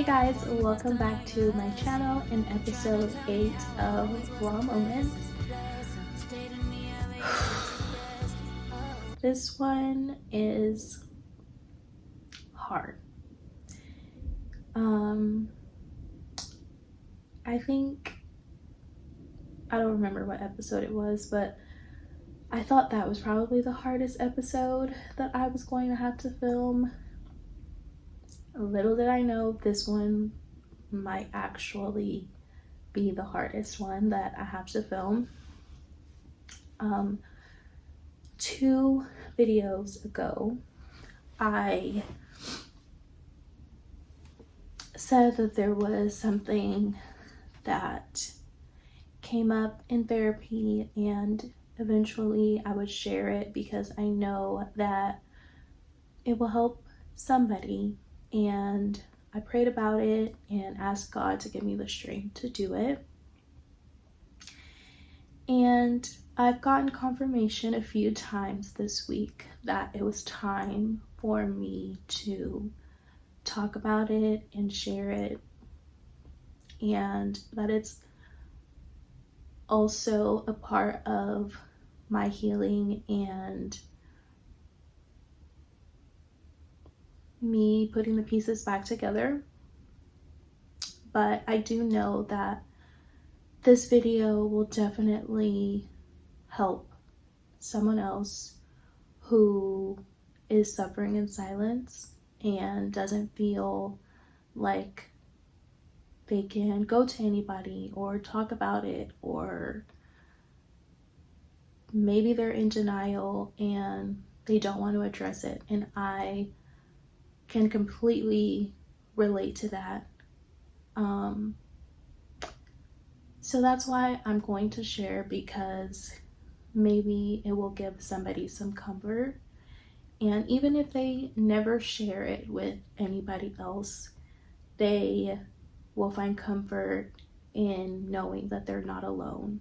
Hey guys, welcome back to my channel in episode 8 of Raw Moments. This one is hard. I don't remember what episode it was, but I thought that was probably the hardest episode that I was going to have to film. Little did I know this one might actually be the hardest one that I have to film. 2 videos ago, I said that there was something that came up in therapy and eventually I would share it because I know that it will help somebody, and I prayed about it and asked God to give me the strength to do it. And I've gotten confirmation a few times this week that it was time for me to talk about it and share it, and that it's also a part of my healing and me putting the pieces back together. But I do know that this video will definitely help someone else who is suffering in silence and doesn't feel like they can go to anybody or talk about it, or maybe they're in denial and they don't want to address it. And I can completely relate to that. So that's why I'm going to share, because maybe it will give somebody some comfort. And even if they never share it with anybody else, they will find comfort in knowing that they're not alone.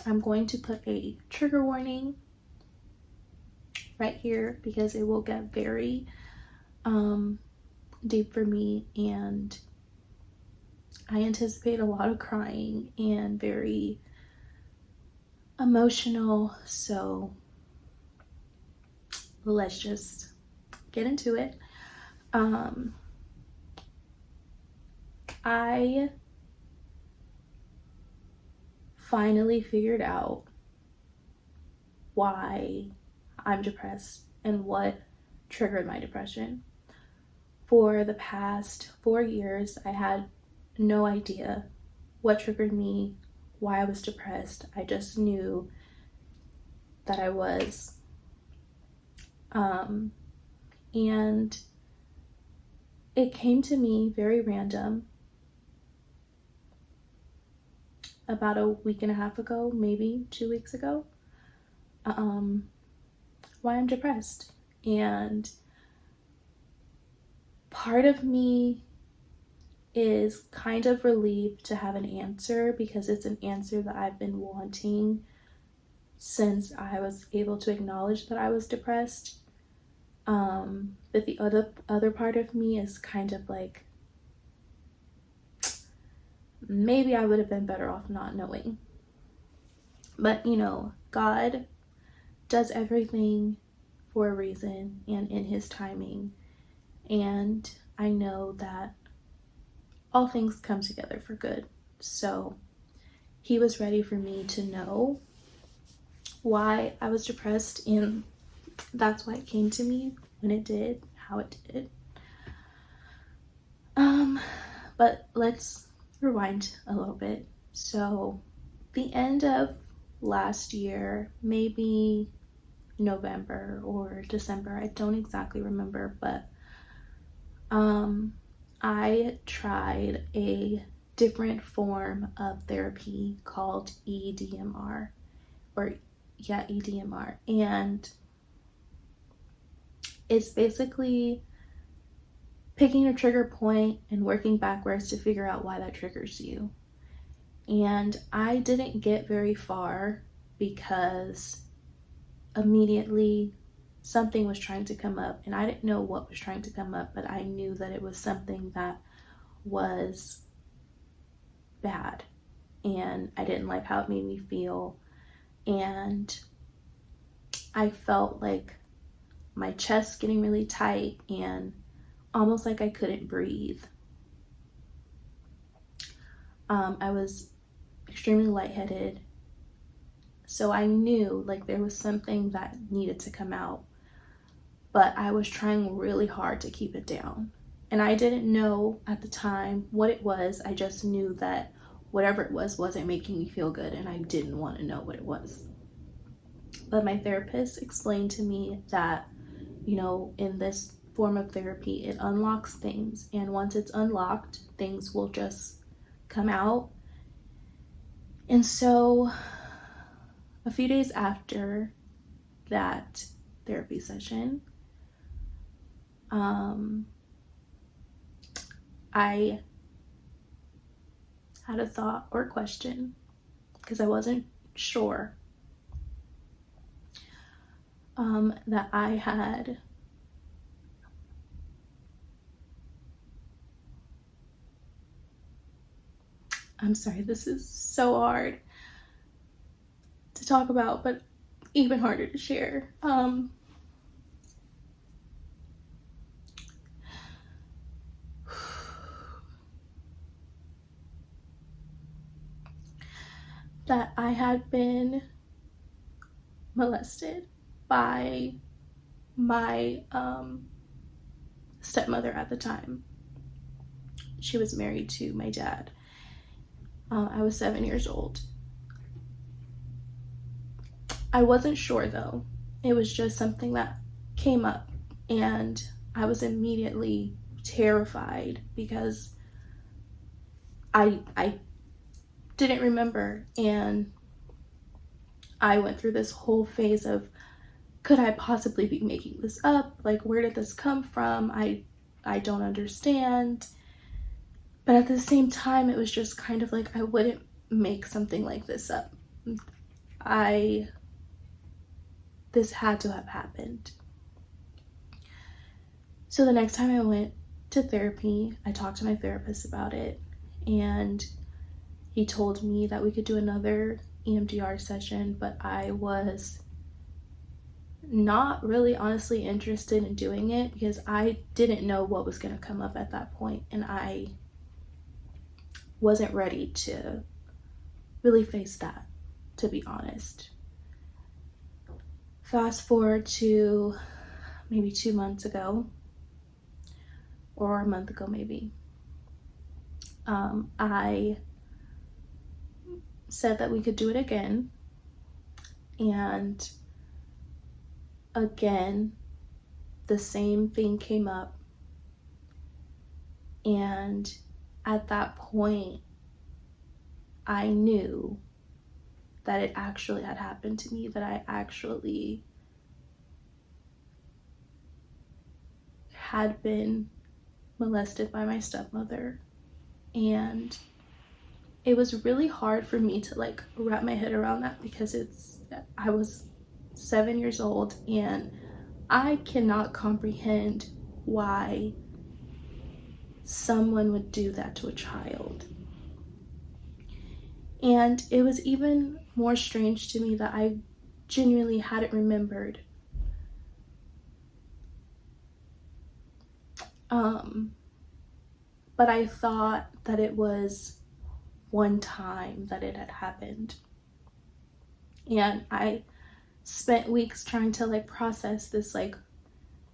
I'm going to put a trigger warning right here because it will get very deep for me, and I anticipate a lot of crying and very emotional. So let's just get into it. I finally figured out why I'm depressed and what triggered my depression. For the past 4 years, I had no idea what triggered me, why I was depressed. I just knew that I was. And it came to me very random about a week and a half ago, maybe 2 weeks ago, why I'm depressed. And part of me is kind of relieved to have an answer, because it's an answer that I've been wanting since I was able to acknowledge that I was depressed. But the other part of me is kind of like, maybe I would have been better off not knowing. But God does everything for a reason and in his timing. And I know that all things come together for good. So he was ready for me to know why I was depressed, and that's why it came to me when it did, how it did. But let's rewind a little bit. So the end of last year, maybe November or December, I don't exactly remember, but I tried a different form of therapy called EDMR, EDMR, and it's basically picking a trigger point and working backwards to figure out why that triggers you. And I didn't get very far because immediately something was trying to come up, and I didn't know what was trying to come up, but I knew that it was something that was bad, and I didn't like how it made me feel. And I felt like my chest getting really tight and almost like I couldn't breathe. I was extremely lightheaded. So I knew like there was something that needed to come out, but I was trying really hard to keep it down. And I didn't know at the time what it was. I just knew that whatever it was wasn't making me feel good, and I didn't want to know what it was. But my therapist explained to me that, in this form of therapy, it unlocks things. And once it's unlocked, things will just come out. And so a few days after that therapy session, I had a thought or question because I wasn't sure that I had I'm sorry, this is so hard to talk about, but even harder to share. That I had been molested by my stepmother at the time. She was married to my dad. I was 7 years old. I wasn't sure though. It was just something that came up, and I was immediately terrified because I didn't remember, and I went through this whole phase of, could I possibly be making this up? Like, where did this come from? I don't understand. But at the same time, it was just kind of like I wouldn't make something like this up. This had to have happened. So the next time I went to therapy, I talked to my therapist about it, and he told me that we could do another EMDR session, but I was not really honestly interested in doing it because I didn't know what was going to come up at that point, and I wasn't ready to really face that, to be honest. Fast forward to maybe 2 months ago, or a month ago maybe. I said that we could do it again, and again the same thing came up, and at that point I knew that it actually had happened to me, that I actually had been molested by my stepmother. And it was really hard for me to like wrap my head around that because I was 7 years old, and I cannot comprehend why someone would do that to a child. And it was even more strange to me that I genuinely hadn't remembered. But I thought that it was one time that it had happened. And I spent weeks trying to like process this, like,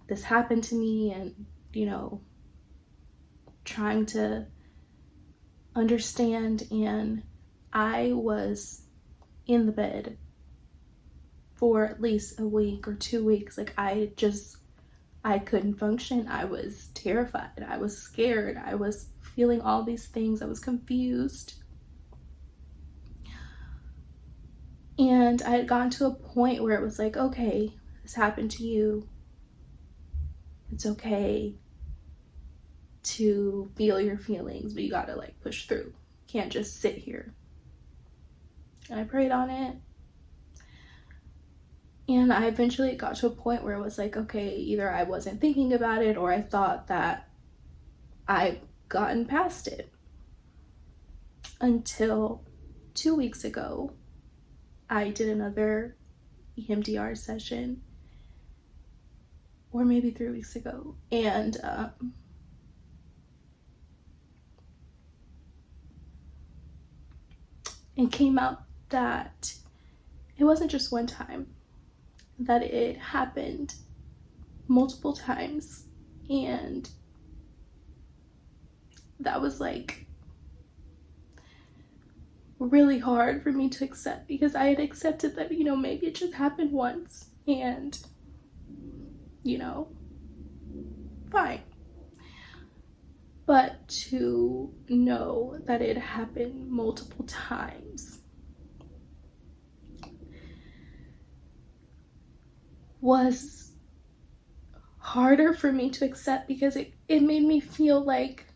this happened to me, and trying to understand. And I was in the bed for at least a week or 2 weeks. Like, I couldn't function. I was terrified. I was scared. I was feeling all these things. I was confused. And I had gotten to a point where it was like, okay, this happened to you. It's okay to feel your feelings, but you gotta like push through. You can't just sit here. And I prayed on it. And I eventually got to a point where it was like, okay, either I wasn't thinking about it or I thought that I'd gotten past it. Until 2 weeks ago, I did another EMDR session, or maybe 3 weeks ago, and it came out that it wasn't just one time, that it happened multiple times, and that was like really hard for me to accept, because I had accepted that, maybe it just happened once and, fine. But to know that it happened multiple times was harder for me to accept, because it made me feel like,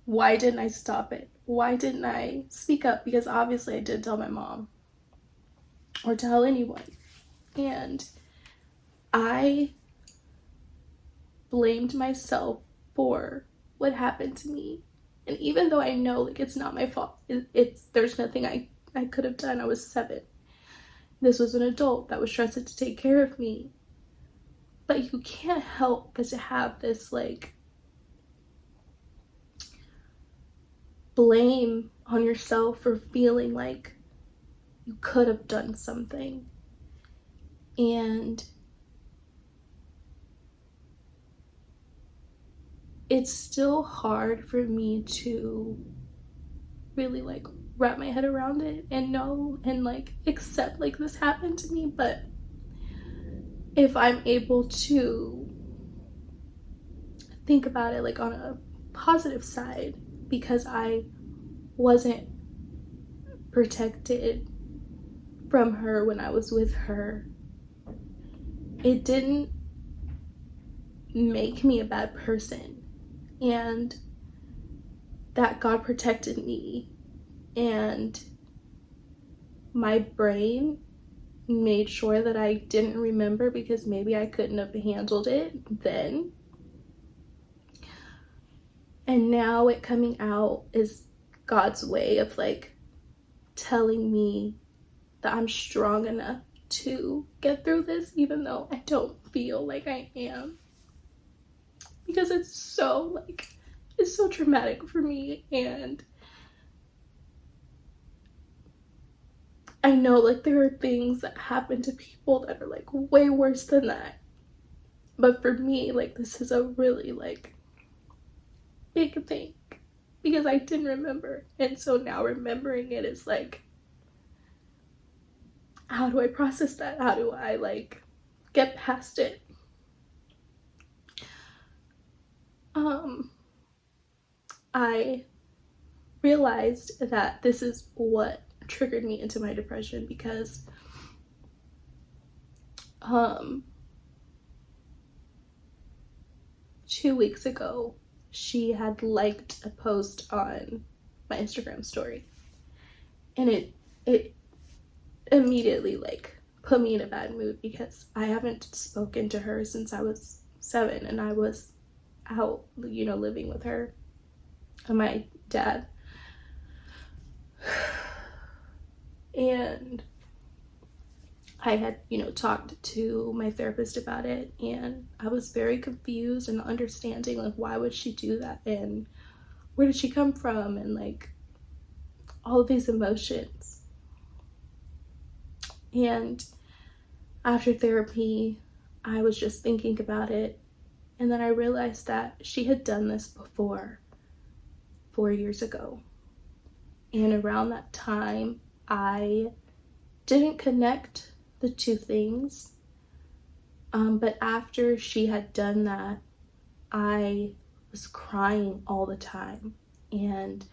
why didn't I stop it? Why didn't I speak up? Because obviously I didn't tell my mom or tell anyone. And I blamed myself for what happened to me. And even though I know like it's not my fault, there's nothing I could have done. I was 7. This was an adult that was trusted to take care of me. But you can't help but to have this like blame on yourself for feeling like you could have done something. And it's still hard for me to really like wrap my head around it and know and like accept like this happened to me. But if I'm able to think about it like on a positive side, because I wasn't protected from her when I was with her, it didn't make me a bad person, and that God protected me, and my brain made sure that I didn't remember, because maybe I couldn't have handled it then. And now it coming out is God's way of like telling me that I'm strong enough to get through this, even though I don't feel like I am, because it's so traumatic for me. And I know like there are things that happen to people that are like way worse than that, but for me like this is a really like big thing, because I didn't remember. And so now remembering it is like, how do I process that? How do I like get past it? I realized that this is what triggered me into my depression, because 2 weeks ago she had liked a post on my Instagram story, and it immediately like put me in a bad mood, because I haven't spoken to her since I was 7, and I was out living with her and my dad. And I had talked to my therapist about it, and I was very confused and understanding like, why would she do that, and where did she come from, and like all of these emotions. And after therapy, I was just thinking about it, and then I realized that she had done this before, 4 years ago. And around that time, I didn't connect the two things. But after she had done that, I was crying all the time, and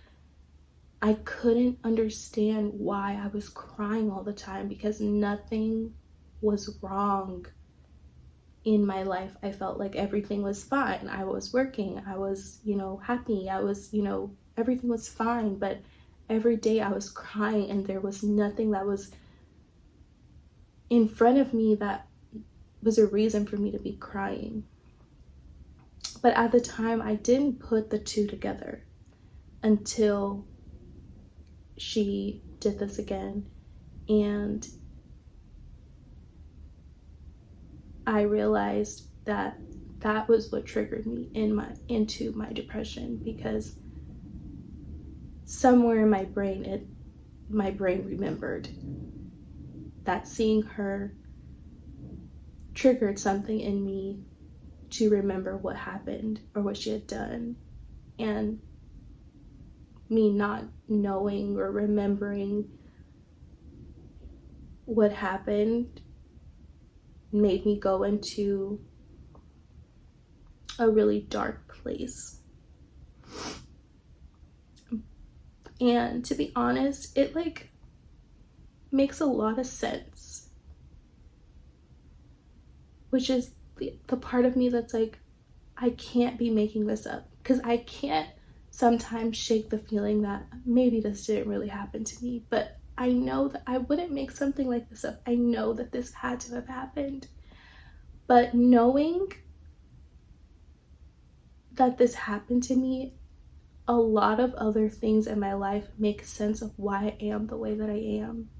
I couldn't understand why I was crying all the time, because nothing was wrong in my life. I felt like everything was fine. I was working, I was, happy, I was, everything was fine. But every day I was crying, and there was nothing that was in front of me that was a reason for me to be crying. But at the time, I didn't put the two together until she did this again. And I realized that that was what triggered me into my depression, because somewhere in my brain, my brain remembered that seeing her triggered something in me to remember what happened or what she had done. And me not knowing or remembering what happened made me go into a really dark place. And to be honest, it like makes a lot of sense, which is the part of me that's like, I can't be making this up, because I can't sometimes shake the feeling that maybe this didn't really happen to me, but I know that I wouldn't make something like this up. I know that this had to have happened. But knowing that this happened to me, a lot of other things in my life make sense of why I am the way that I am.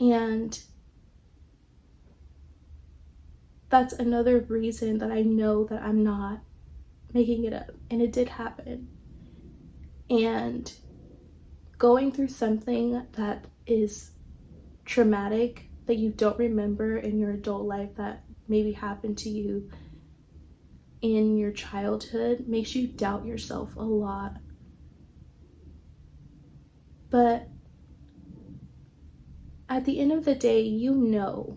And that's another reason that I know that I'm not making it up. And it did happen. And going through something that is traumatic, that you don't remember in your adult life, that maybe happened to you in your childhood, makes you doubt yourself a lot. But at the end of the day, you know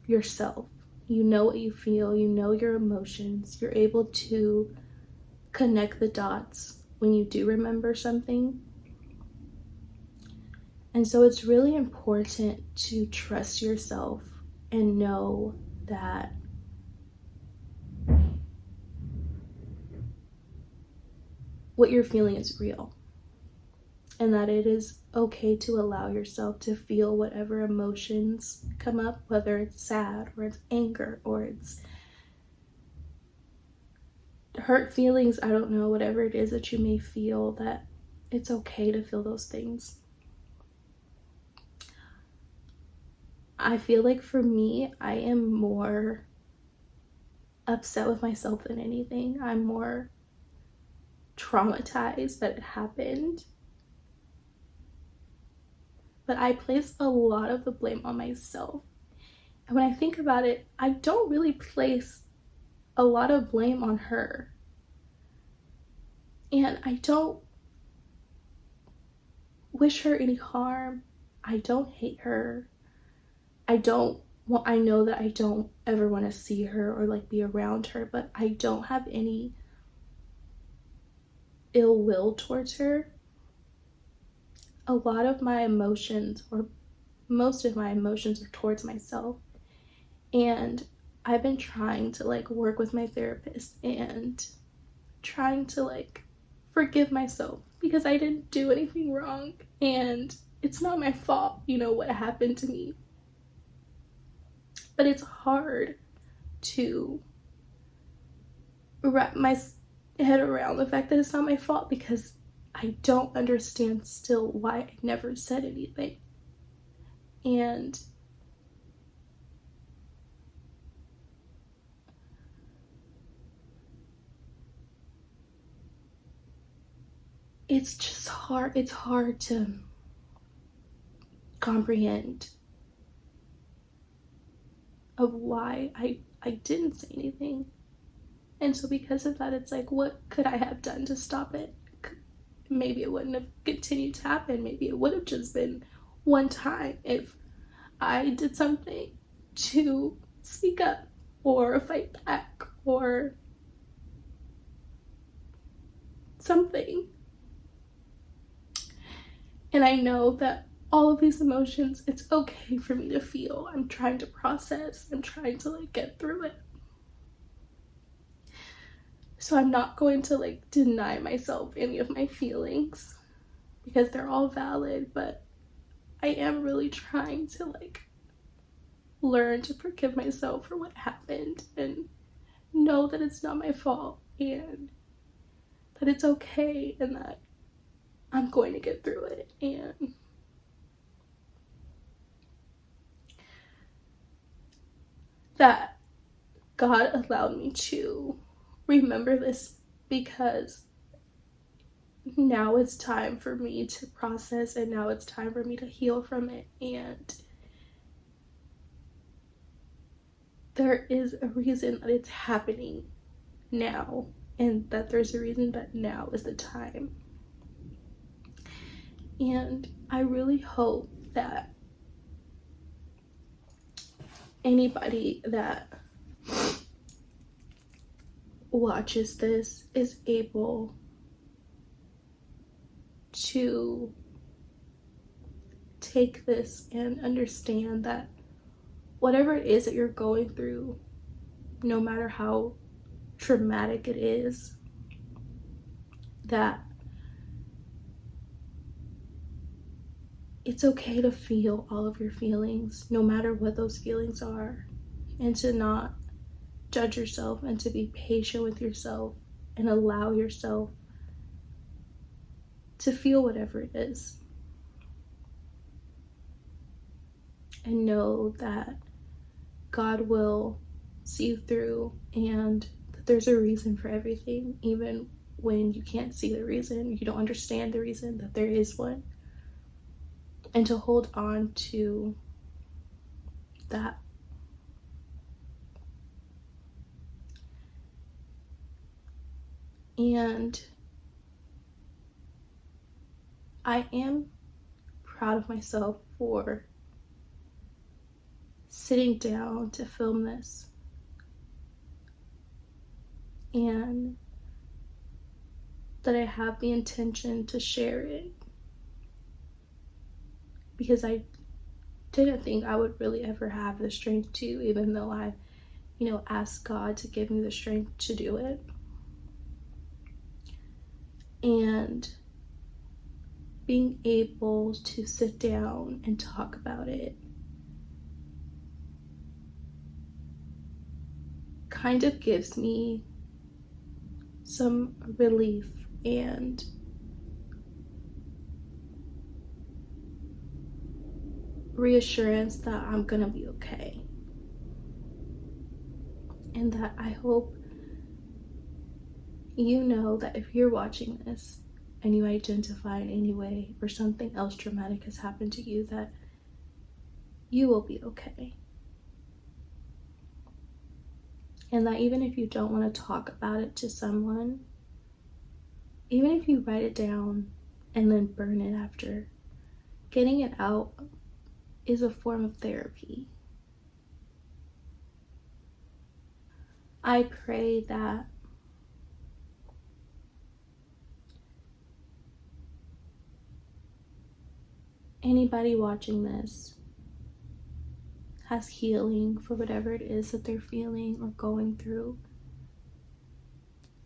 yourself. You know what you feel. You know your emotions. You're able to connect the dots when you do remember something. And so it's really important to trust yourself and know that what you're feeling is real, and that it is okay to allow yourself to feel whatever emotions come up, whether it's sad or it's anger or it's hurt feelings. I don't know, whatever it is that you may feel, that it's okay to feel those things. I feel like for me, I am more upset with myself than anything. I'm more traumatized that it happened. But I place a lot of the blame on myself. And when I think about it, I don't really place a lot of blame on her. And I don't wish her any harm. I don't hate her. I know that I don't ever want to see her or like be around her, but I don't have any ill will towards her. A lot of my emotions, or most of my emotions, are towards myself. And I've been trying to like work with my therapist and trying to like forgive myself, because I didn't do anything wrong and it's not my fault, what happened to me. But it's hard to wrap my head around the fact that it's not my fault, because I don't understand still why I never said anything. And it's just hard. It's hard to comprehend of why I didn't say anything. And so because of that, it's like, what could I have done to stop it? Maybe it wouldn't have continued to happen. Maybe it would have just been one time if I did something to speak up or fight back or something. And I know that all of these emotions, it's okay for me to feel. I'm trying to process. I'm trying to like get through it. So I'm not going to like deny myself any of my feelings, because they're all valid, but I am really trying to like learn to forgive myself for what happened and know that it's not my fault and that it's okay and that I'm going to get through it. And that God allowed me to remember this because now it's time for me to process and now it's time for me to heal from it. And there is a reason that it's happening now, and that there's a reason that now is the time. And I really hope that anybody that watches this is able to take this and understand that whatever it is that you're going through, no matter how traumatic it is, that it's okay to feel all of your feelings, no matter what those feelings are, and to not judge yourself and to be patient with yourself and allow yourself to feel whatever it is. And know that God will see you through and that there's a reason for everything, even when you can't see the reason, you don't understand the reason, that there is one. And to hold on to that. And I am proud of myself for sitting down to film this and that I have the intention to share it, because I didn't think I would really ever have the strength to, even though I, asked God to give me the strength to do it. And being able to sit down and talk about it kind of gives me some relief and reassurance that I'm gonna be okay. And that I hope you know that if you're watching this and you identify in any way or something else traumatic has happened to you, that you will be okay. And that even if you don't want to talk about it to someone, even if you write it down and then burn it after, getting it out is a form of therapy. I pray that anybody watching this has healing for whatever it is that they're feeling or going through.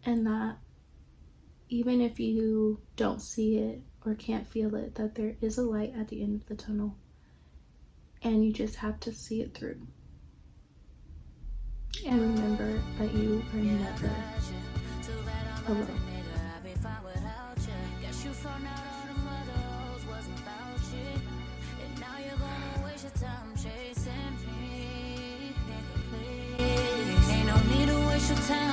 And that even if you don't see it or can't feel it, that there is a light at the end of the tunnel. And you just have to see it through. And remember that you are never alone. Ain't no need to waste your time